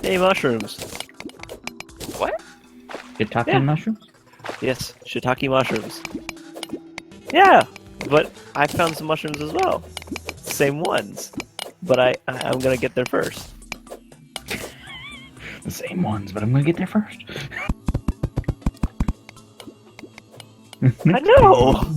Hey, mushrooms. What? Shiitake Yeah. mushrooms? Yes, shiitake mushrooms. Yeah, but I found some mushrooms as well. Same ones. But I'm gonna get there first. The same ones, but I'm gonna get there first. I know!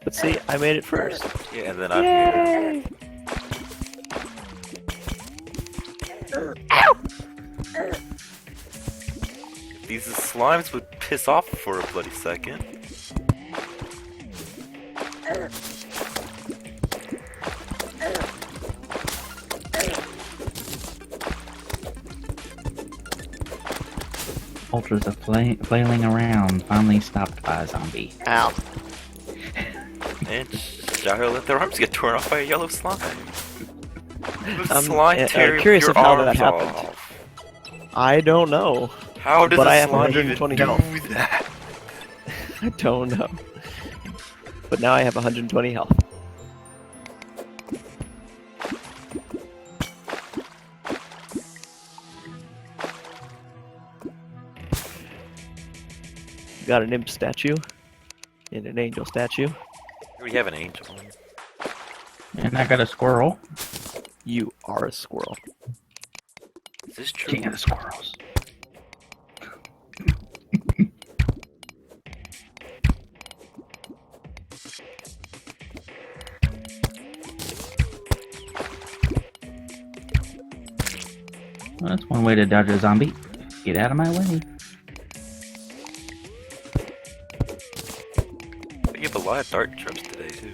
But see, I made it first. Yeah, and then I'm here. Yay! These slimes would piss off for a bloody second. Ultra's flailing around, finally stopped by a zombie. Ow. And Shara let their arms get torn off by a yellow slime. I'm Slime tear curious your of how that arms happened. off. I don't know. How does But a I have slime 120 even health. do that? I don't know. But now I have 120 health. Got an imp statue and an angel statue. We have an angel. And I got a squirrel. You are a squirrel. Is this true? King of the squirrels. Well, that's one way to dodge a zombie. Get out of my way. But you have a lot of dart traps today too.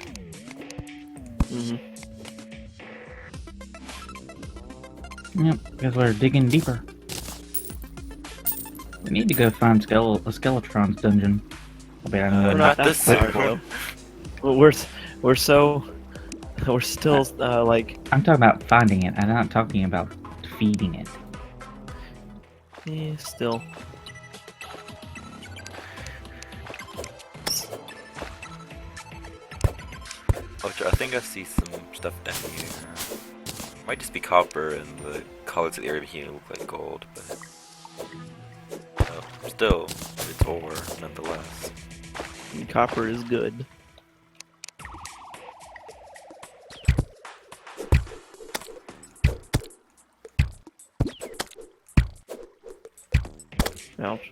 Yep, because we're digging deeper. We need to go find a Skeletron's dungeon. I bet I know We're what not not that this far, soon. though. Well, we're still like, I'm talking about finding it. I'm not talking about feeding it. still. I think I see some stuff down here. Might just be copper and the colors of the area making it look like gold, but still, it's ore nonetheless. And copper is good. Ouch.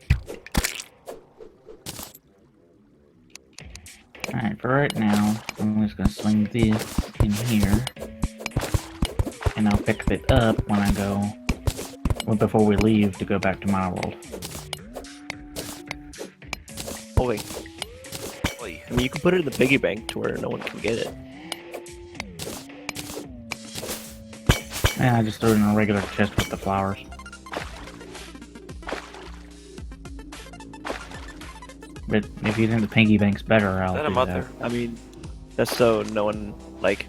Alright, for right now, I'm just gonna sling this in here. And I'll pick it up when I go, well, before we leave to go back to my world. Oh wait, Oi. I mean you can put it in the piggy bank to where no one can get it. Yeah, I just threw it in a regular chest with the flowers. But if you think the piggy bank's better, I'll Is that a do mother? that. I mean, that's so no one, like,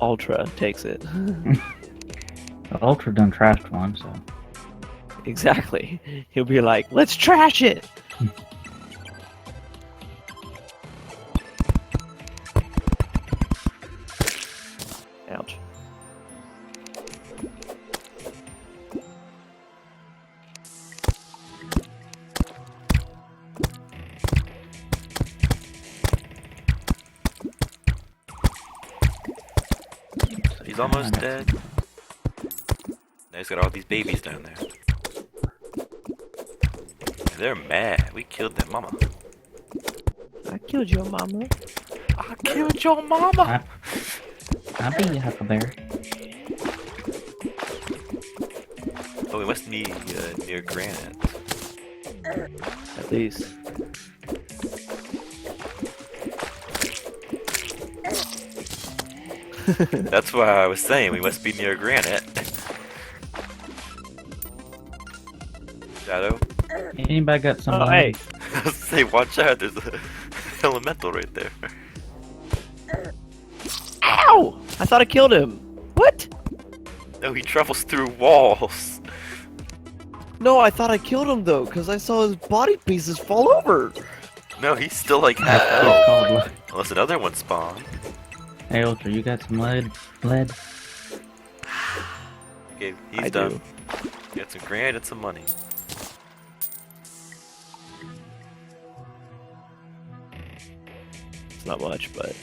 Ultra takes it. The Ultra done trashed one, so... Exactly. He'll be like, let's trash it! Ouch. He's almost dead. Now he's got all these babies down there. They're mad. We killed their mama. I killed your mama. I killed your mama! I'll be Huckleberry. Oh, we must be near granite. At least. That's why I was saying we must be near granite. Shadow? Anybody got some? Oh, hey. Say, watch out, there's a elemental right there. Ow! I thought I killed him. What? No, he travels through walls. No, I thought I killed him though, because I saw his body pieces fall over. No, he's still like half It's health. called Unless another one spawned. Hey, Ultra, you got some lead? Lead? Okay, he's I done. do. Got some grand and some money. It's not much, but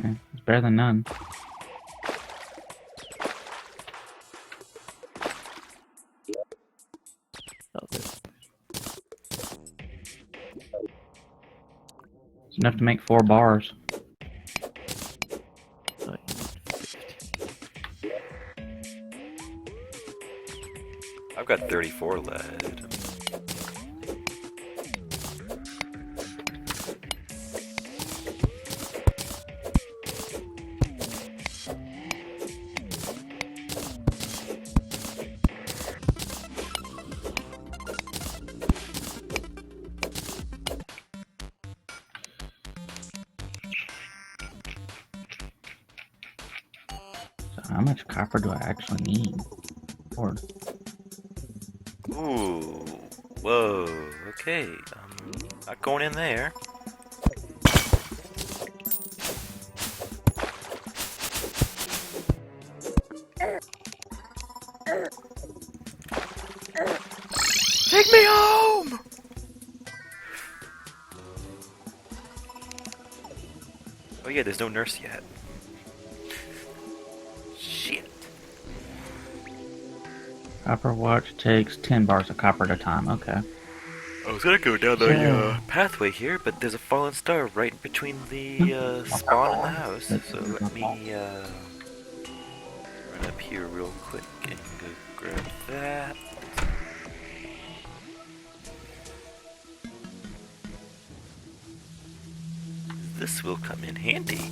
Yeah, it's better than none. not good. It's enough to make 4 bars. Oh, I've got 34 lead. So how much copper do I actually need? Lord. Ooh. Whoa. Okay. Not going in there. Take me home! Oh yeah, there's no nurse yet. Shit. Copper watch takes 10 bars of copper at a time. Okay. I was gonna go down the Yeah. pathway here, but there's a fallen star right in between the spawn and the house. So let me run up here real quick and go grab that. This will come in handy.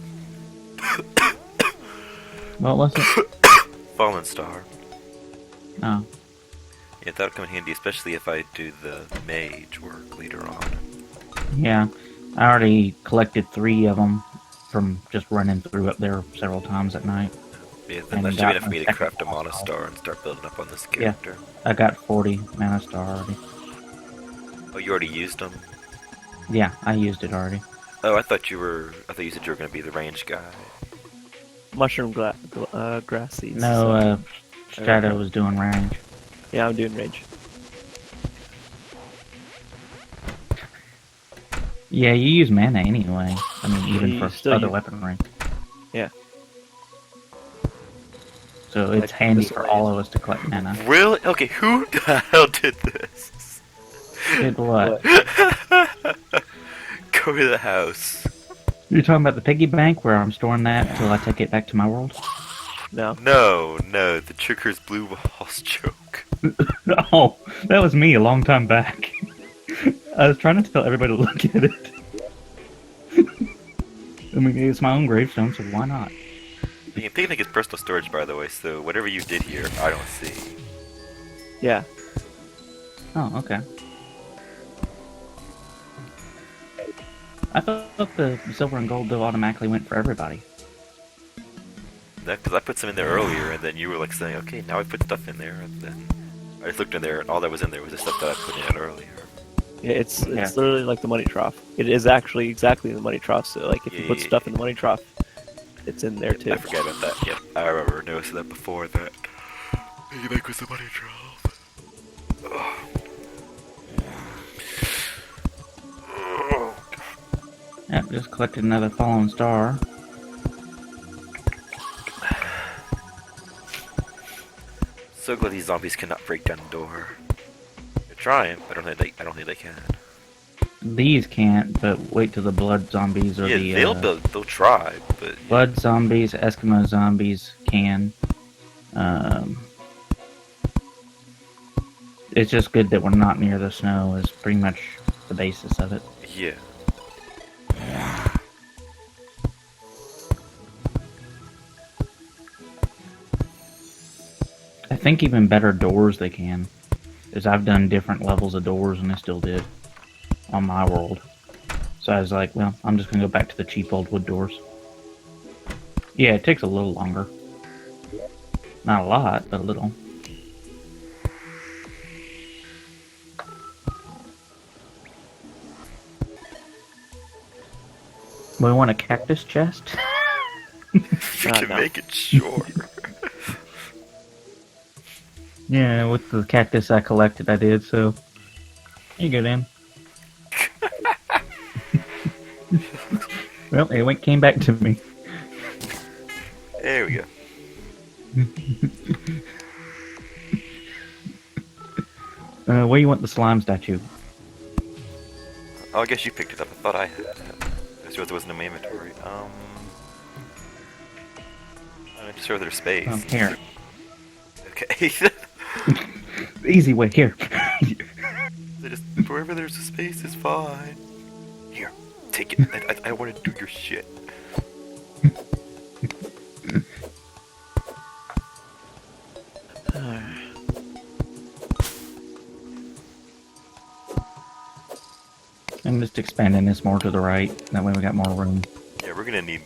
What was it? Fallen star. Oh. Yeah, that'll come in handy, especially if I do the mage work later on. Yeah. I already collected 3 of them from just running through up there several times at night. Yeah, then And that should be got enough for my me to second craft a fallen mana star. star and start building up on this Yeah. character. I got 40 mana star already. Oh, you already used them? Yeah, I used it already. Oh, I thought you said you were gonna be the range guy. mushroom grass seeds. No, so- Shadow was doing range. Yeah, I'm doing range. Yeah, you use mana anyway. I mean, even You for still other use- weaponry. Yeah. So it's Like handy for miscellaneous. all of us to collect mana. Really? Okay, who the hell did this? Did what? Go to the house. You're talking about the piggy bank where I'm storing that until I take it back to my world? No. No, the Tricker's blue balls joke. Oh, that was me a long time back. I was trying not to tell everybody to look at it. I mean, it's my own gravestone, so why not? You can picnic is personal storage, by the way, so whatever you did here, I don't see. Yeah. Oh, okay. I thought the silver and gold though automatically went for everybody. Because I put some in there earlier, and then you were like saying, okay, now I put stuff in there, and then I just looked in there, and all that was in there was the stuff that I put in earlier. Yeah, it's Yeah. literally like the money trough. It is actually exactly the money trough. So like if you put Yeah. stuff in the money trough, it's in there too. I forgot about that. Yep, I remember noticing that before that. Piggyback was the money drop. Yep, just collected another fallen star. So glad these zombies cannot break down the door. They're trying, but I don't think they can. These can't, but wait till the blood zombies or Yeah, the they'll try, but blood zombies, Eskimo zombies can. It's just good that we're not near the snow is pretty much the basis of it. yeah. I think even better doors they can. Because I've done different levels of doors and they still did. On my world. So I was like, well, I'm just gonna go back to the cheap old wood doors. Yeah, it takes a little longer. Not a lot, but a little. We want a cactus chest. If you can no. make it, sure. Yeah, with the cactus I collected, I did. So here you go, Dan. Well, it came back to me. There we go. Where you want the slime statue? Oh, I guess you picked it up. I thought I had it. I just realized it wasn't in my inventory. Just show their space. Here. Okay. Easy way, here. Just wherever there's a space is fine. Here, take it. I want to do your shit. I'm just expanding this more to the right. That way we got more room. Yeah, we're gonna need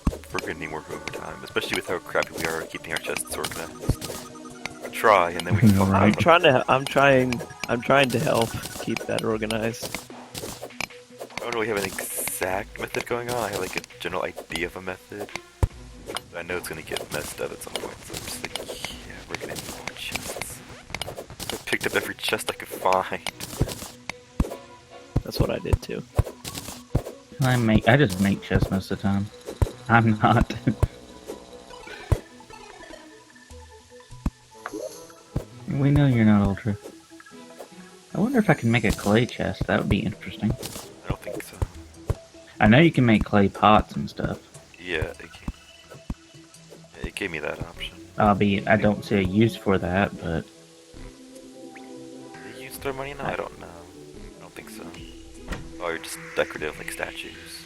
more room over time, especially with how crappy we are at keeping our chests organized. Try, and then we can fall Right. I'm trying to help keep that organized. I don't really have an exact method going on. I have like a general idea of a method. But I know it's gonna get messed up at some point, so I'm just like, yeah, we're gonna need more chests. So I picked up every chest I could find. That's what I did too. I just make chests most of the time. I'm not. We know you're not Ultra. I wonder if I can make a clay chest. That would be interesting. I don't think so. I know you can make clay pots and stuff. Yeah, it gave me that option. I don't see a use for that, but They use their money now? I don't know. I don't think so. Oh, you're just decorative like statues.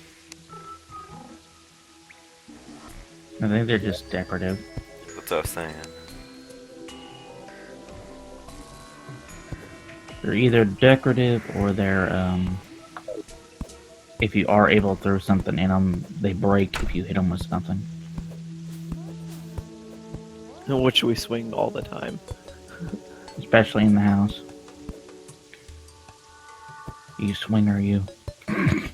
I think they're just decorative. That's what I was saying. They're either decorative or they're, if you are able to throw something in them, they break if you hit them with something. Which we swing all the time. Especially in the house. You swinger, you. I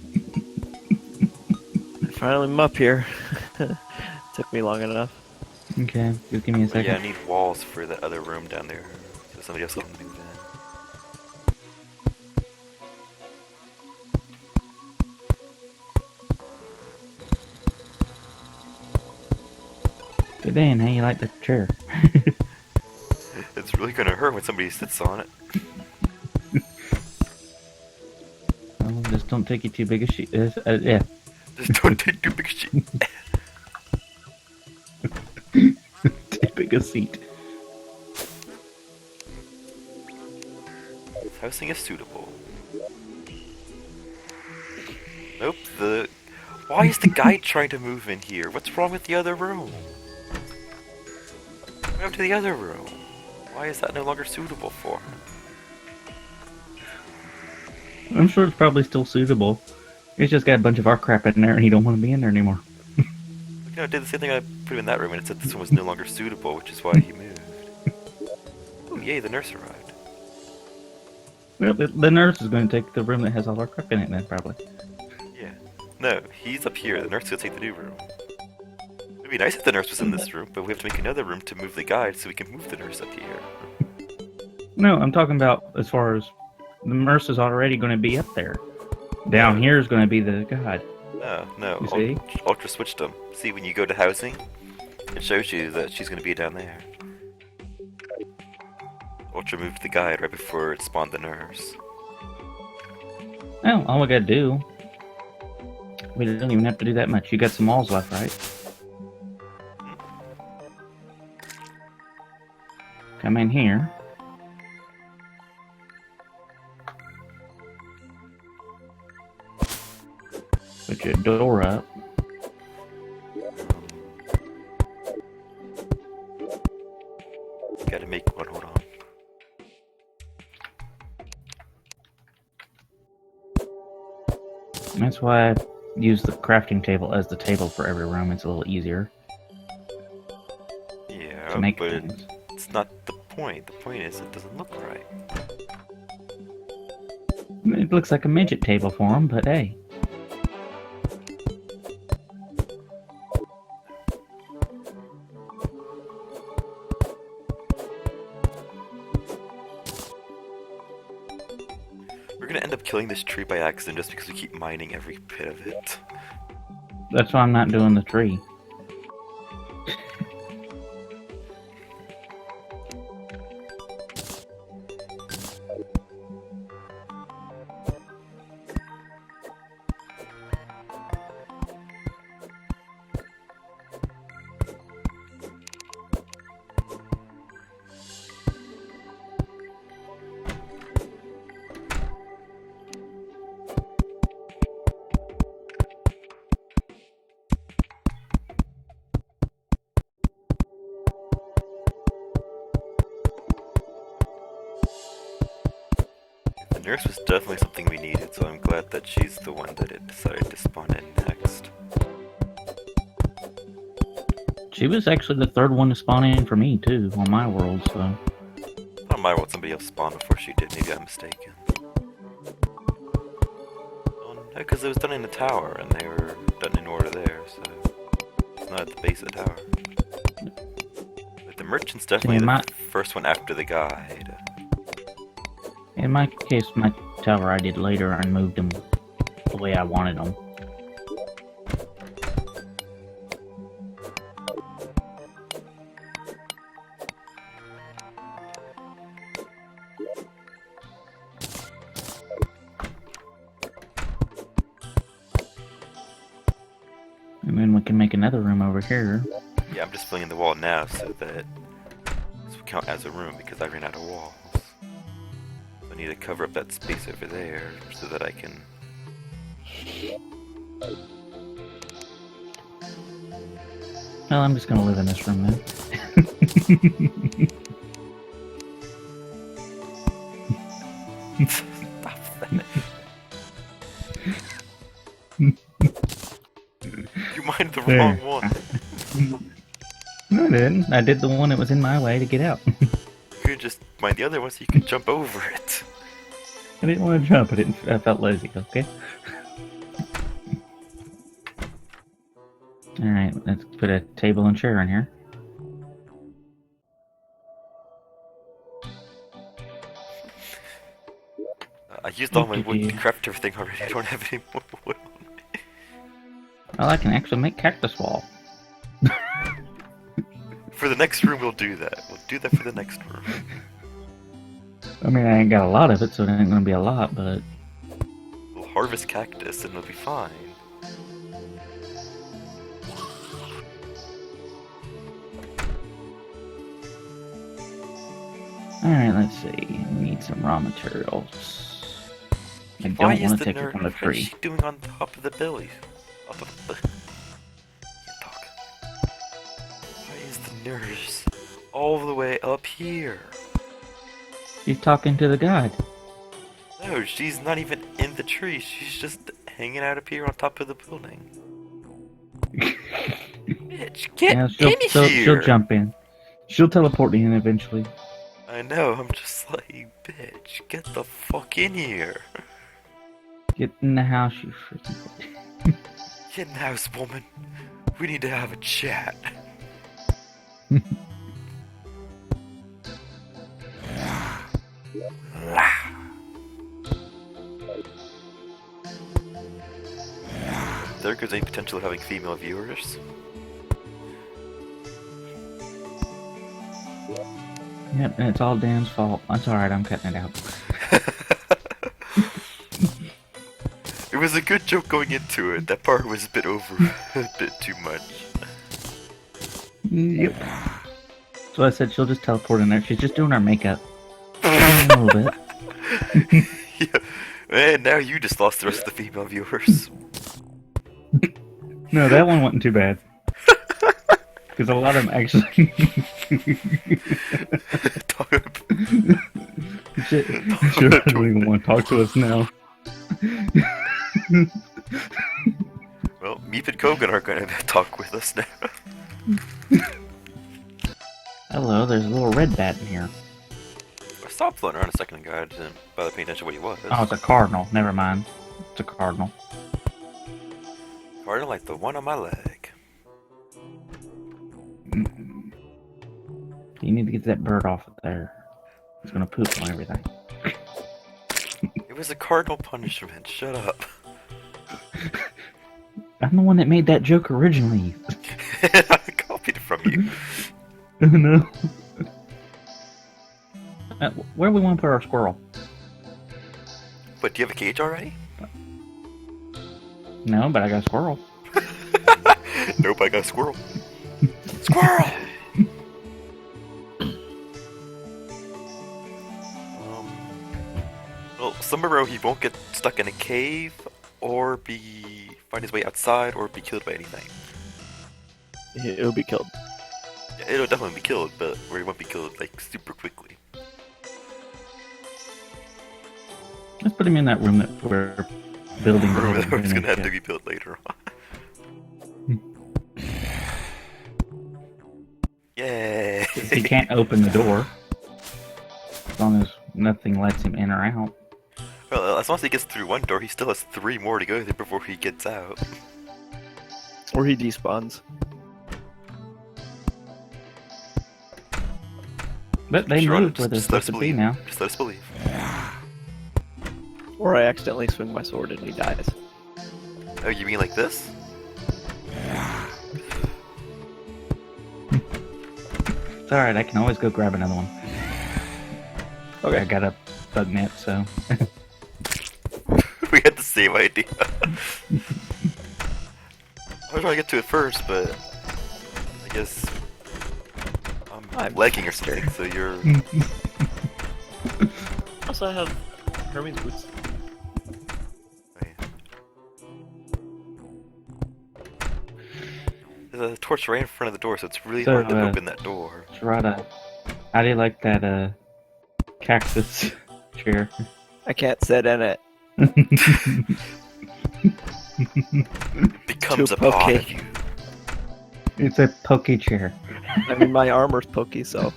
finally am up here. Took me long enough. Okay, just give me a But yeah, I second. need walls for that other room down there, so somebody else can move in. Good day, how you like the chair? It's really gonna hurt when somebody sits on it. Well, just don't take it too big a sheet. Yeah. Just don't take too big a shit. Too big a seat. Housing is suitable. Nope, why is the guide trying to move in here? What's wrong with the other room? Go to the other room. Why is that no longer suitable for him? I'm sure it's probably still suitable. It's just got a bunch of our crap in there and he don't want to be in there anymore. You know, I did the same thing. I put him in that room and it said this one was no longer suitable, which is why he moved. Oh yay, the nurse arrived. Well, the nurse is going to take the room that has all our crap in it then, probably. Yeah. No, he's up here. The nurse is gonna take the new room. It'd be nice if the nurse was in this room, but we have to make another room to move the guide so we can move the nurse up here. No, I'm talking about as far as the nurse is already going to be up there. Down here is going to be the guide. No. You see? Ultra switched them. See, when you go to housing, it shows you that she's gonna be down there. Ultra moved the guide right before it spawned the nurse. Well, all we got to do... We don't even have to do that much. You got some walls left, right? Come in here. Put your door up. Gotta make one, hold on. And that's why I use the crafting table as the table for every room. It's a little easier Yeah, to make but things. it's not the point. The point is it doesn't look right. It looks like a midget table for them, but hey. killing this tree by accident just because we keep mining every bit of it. That's why I'm not doing the tree. The nurse was definitely something we needed, so I'm glad that she's the one that it decided to spawn in next. She was actually the third one to spawn in for me, too, on my world, so... On my world, somebody else spawned before she did. Maybe I'm mistaken. Oh, no, because it was done in the tower, and they were done in order there, so... It's not at the base of the tower. But the merchant's definitely the first one after the guide. In my case, my tower I did later and moved them the way I wanted them. And then we can make another room over here. Yeah, I'm just filling in the wall now so that this will count as a room because I ran out of walls. I need to cover up that space over there so that I can... Well, I'm just gonna live in this room then. Stop that. You mined the wrong one. No, I didn't. I did the one that was in my way to get out. You could just mine the other one so you can jump over it. I didn't want to jump. I felt lazy, okay? Alright, let's put a table and chair in here. I used all my wood to craft everything already. I don't have any more wood on me. Well, I can actually make cactus wall. For the next room, we'll do that. We'll do that for the next room. I mean, I ain't got a lot of it, so it ain't gonna be a lot, but... We'll harvest cactus and it'll be fine. Alright, let's see. We need some raw materials. I Why don't is want the to take it nerd? from the What's tree. she doing on top of the belly? Up of the... Can't talk. Why is the nurse all the way up here? She's talking to the guide. No, she's not even in the tree. She's just hanging out up here on top of the building. Bitch, get in here! She'll jump in. She'll teleport in eventually. I know, I'm just like, bitch, get the fuck in here. Get in the house, you freaking... Get in the house, woman. We need to have a chat. There goes any potential of having female viewers. Yep, and it's all Dan's fault. That's alright, I'm cutting it out. It was a good joke going into it. That part was a bit over, a bit too much. Yep. So I said she'll just teleport in there. She's just doing our makeup. A little bit. Yeah. And now you just lost the rest of the female viewers. No, that one wasn't too bad. Because a lot of them actually... Shit, she doesn't even want to talk to us now. Well, Meep and Kogan are going to talk with us now. Hello, there's a little red bat in here. I stopped floating around a second ago. I didn't bother paying attention to what he was. Oh, it's a cardinal. Never mind. It's a cardinal. Cardinal like the one on my leg. You need to get that bird off of there. It's gonna poop on everything. It was a cardinal punishment. Shut up. I'm the one that made that joke originally. I copied it from you. No. Where do we want to put our squirrel? But do you have a cage already? No, but I got a squirrel. Nope, I got a squirrel. Squirrel! Well, somewhere he won't get stuck in a cave, or find his way outside, or be killed by anything. It'll be killed. Yeah, it'll definitely be killed, but where he won't be killed like super quickly. Let's put him in that room that we're building. It's gonna have to be built later on. Yay! He can't open the door as long as nothing lets him in or out. Well, as long as he gets through one door, he still has 3 more to go through before he gets out. Or he despawns. But they Sure, moved where they're just let us supposed to be believe. now. Just let us believe. Or I accidentally swing my sword and he dies. Oh, you mean like this? It's alright, I can always go grab another one. Okay. I got a bug net, so. We had the same idea. I was trying to get to it first, but I guess I'm lagging or something, so you're... Also, I have Hermes boots. There's a torch right in front of the door, so it's really So, hard to open that door. Sharada, how do you like that, cactus chair? I can't sit in it. Becomes Too a part pokey. of you. It's a pokey chair. I mean, my armor's pokey, so.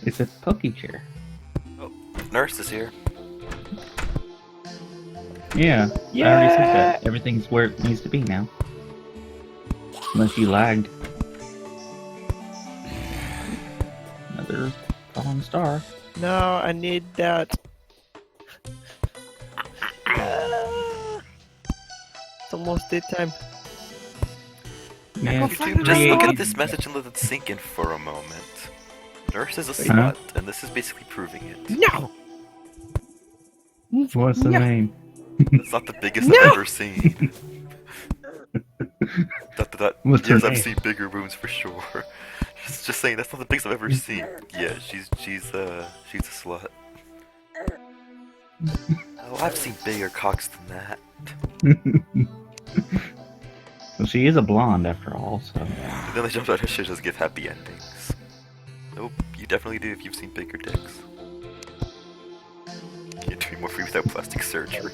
It's a pokey chair. Nurse is here. Yeah, I already said that. Everything's where it needs to be now. Unless you lagged. Another fallen star. No, I need that. It's almost daytime. Yeah, YouTube, just look at this message and let it sink in for a moment. Nurse is a slut, and this is basically proving it. No! What's the name? It's not the biggest I've ever seen. What's her Yes, I've name? seen bigger rooms for sure. Just saying, that's not the biggest I've ever seen. Yeah, she's a slut. Oh, I've seen bigger cocks than that. Well, she is a blonde after all, so. And then they jumped out her shit just give happy endings. Nope, you definitely do if you've seen bigger dicks. Can't do more free without plastic surgery.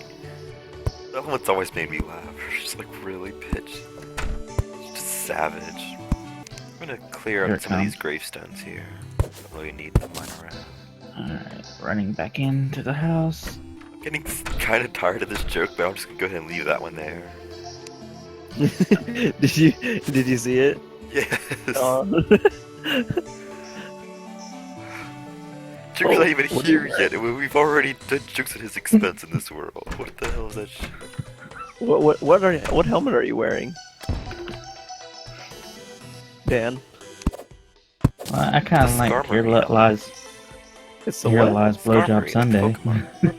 That one's always made me laugh. She's like really bitch. Just savage. I'm gonna clear Here up it some of comes. these gravestones here. Don't really need them lying around. Alright, running back into the house. I'm getting kind of tired of this joke, but I'm just gonna go ahead and leave that one there. Did you see it? Yes. Joke's not even what do you here yet, and we've already done jokes at his expense in this world. What the hell is that shit? What helmet are you wearing? Dan. Well, I kind of The like Skarmory Here helmet. Lies, It's the Here what? Lies Blowjob Skarmory, the Sunday. Pokemon.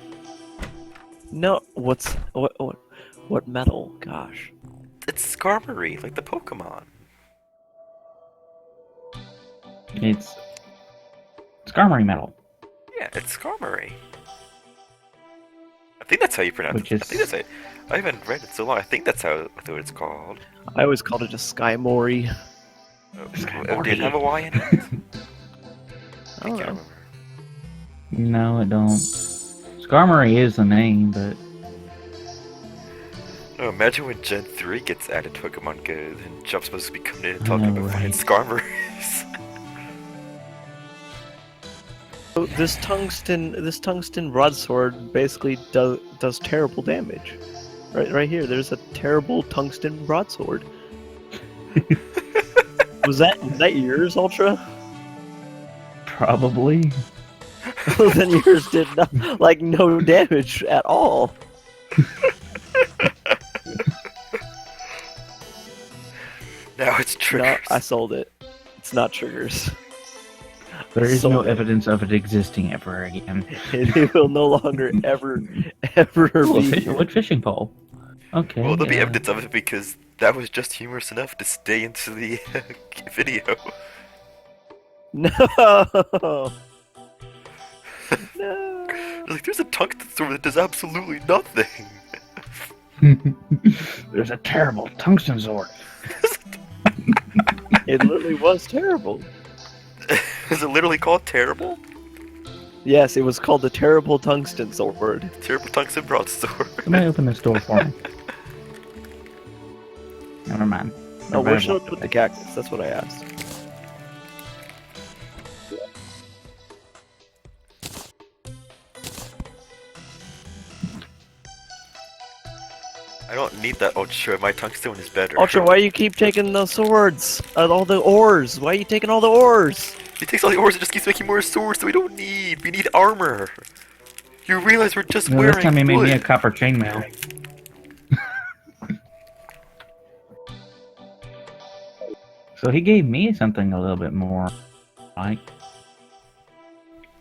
No, what metal? Gosh. It's Skarmory, like the Pokemon. It's Skarmory metal, Yeah, it's Skarmory. I think that's how you pronounce Which it. I is- think that's it. I haven't read it so long. I think that's what it's called. I always called it a Skymori. Oh, did it have a Y in it? I I don't can't know. remember. No, it don't. Skarmory is the name, but No, imagine when Gen 3 gets added to Pokemon Go, and Jump's supposed to be coming in and I talking know, about finding right? Skarmories. So this tungsten broadsword basically does terrible damage. Right here, there's a terrible tungsten broadsword. was that yours, Ultra? probably. Then yours did like no damage at all. Now it's No, triggers. I sold it. It's not triggers. There is no Sold it. evidence of it existing ever again. It will no longer ever Ooh, be. a wood fishing pole. Okay. Well, there'll be evidence of it because that was just humorous enough to stay into the video. No. No. Like, there's a tungsten sword that does absolutely nothing. There's a terrible tungsten sword. It literally was terrible. Is it literally called terrible? Yes, it was called the Terrible Tungsten Sword. Terrible tungsten broadsword. Somebody open this door for me. Never mind. Oh, where should I put the cactus? That's what I asked. I don't need that Ultra. My tungsten one is better. Ultra, why you keep taking the swords? All the ores. Why are you taking all the ores? He takes all the ores and just keeps making more swords that we don't need. We need armor. You realize we're just No, wearing this time he made wood. me a copper chainmail. So he gave me something a little bit more like.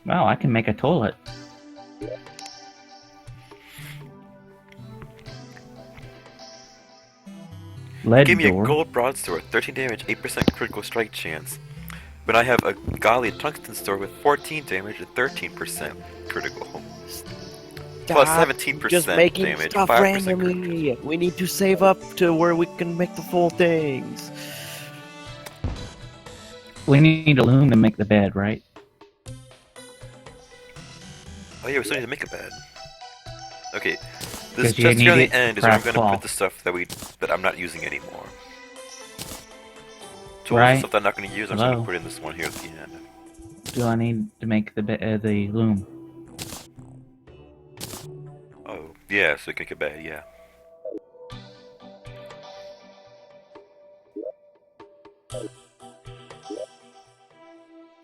Wow, I can make a toilet. Lead Give me door. a gold broadsword, 13 damage, 8% critical strike chance. But I have a Golly tungsten sword with 14 damage and 13% critical. Plus 17% Just making damage, stuff 5% randomly. We need to save up to where we can make the full things. We need a loom to make the bed, right? Oh yeah, we still need to make a bed. Okay, this 'Cause you chest here on need the it end is where I'm craft gonna cloth. put the stuff that I'm not using anymore. Tools Right. and stuff that I'm not gonna use, I'm just Hello. gonna put in this one here at the end. Do I need to make the loom? Oh, yeah, so we can make a bed, yeah.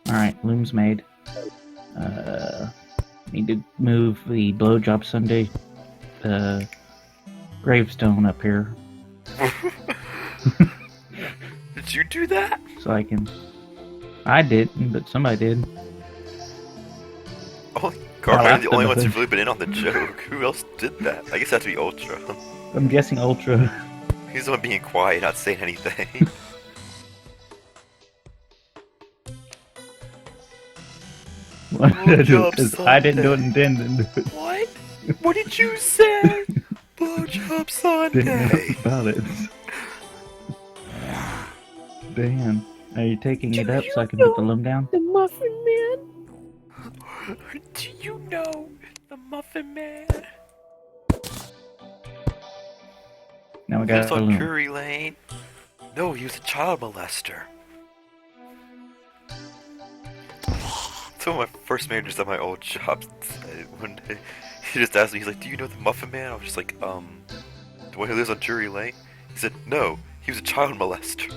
Alright, loom's made. Need to move the blowjob Sunday gravestone up here Did you do that? so I can. I didn't, but somebody did. Oh, Carl, I you're the only laughed ones at who've really been in on the joke. Who else did that? I guess it has to be Ultra. I'm guessing Ultra. He's the one being quiet, not saying anything. Blowjob Because I didn't do it Sunday. and didn't do it. What? What did you say? Blowjob Didn't know Sunday. about it. Dan, are you taking it up so I can put the loom down? The Muffin Man. Do you know the Muffin Man? Now we Lives got the on loom. Drury Lane. No, he was a child molester. Some of my first managers at my old job said one day, he just asked me, he's like, do you know the Muffin Man? I was just like, the one who lives on Drury Lane? He said, no, he was a child molester.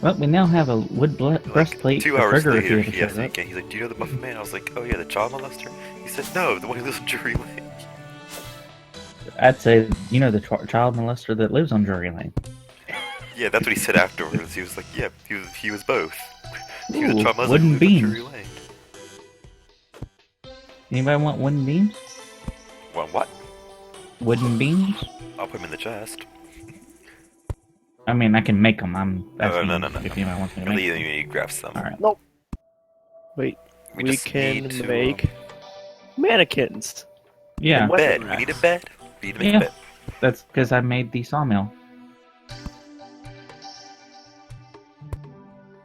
Well, we now have a wood breastplate 2 for hours Trigger if later, you he ever asked showed me up. again, he's like, do you know the Muffin Man? I was like, oh yeah, the child molester? He said, no, the one who lives on Drury Lane. I'd say, you know, the child molester that lives on Drury Lane. Yeah, that's what he said afterwards. He was like, yeah, he was both. He was a Ooh, child molester wooden who lived on beams. Drury Lane. Anybody want wooden beams? Well, what? Wooden beams? I'll put him in the chest. I mean, I can make them. I'm No, asking no, if anybody wants me to You make need, them. you need to grab some. Alright. Wait, we just can need to, make mannequins. Yeah, And weapon bed. We need a racks. bed. We need to make Yeah. a bed. that's because I made the sawmill.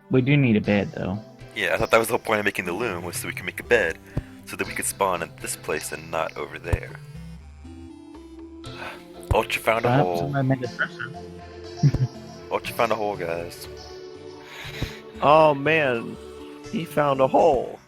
We do need a bed, though. Yeah, I thought that was the whole point of making the loom, was so we can make a bed, so that we could spawn at this place and not over there. Ultra found a Perhaps hole. somebody made a dresser. Ultra found a hole, guys. Oh man, he found a hole.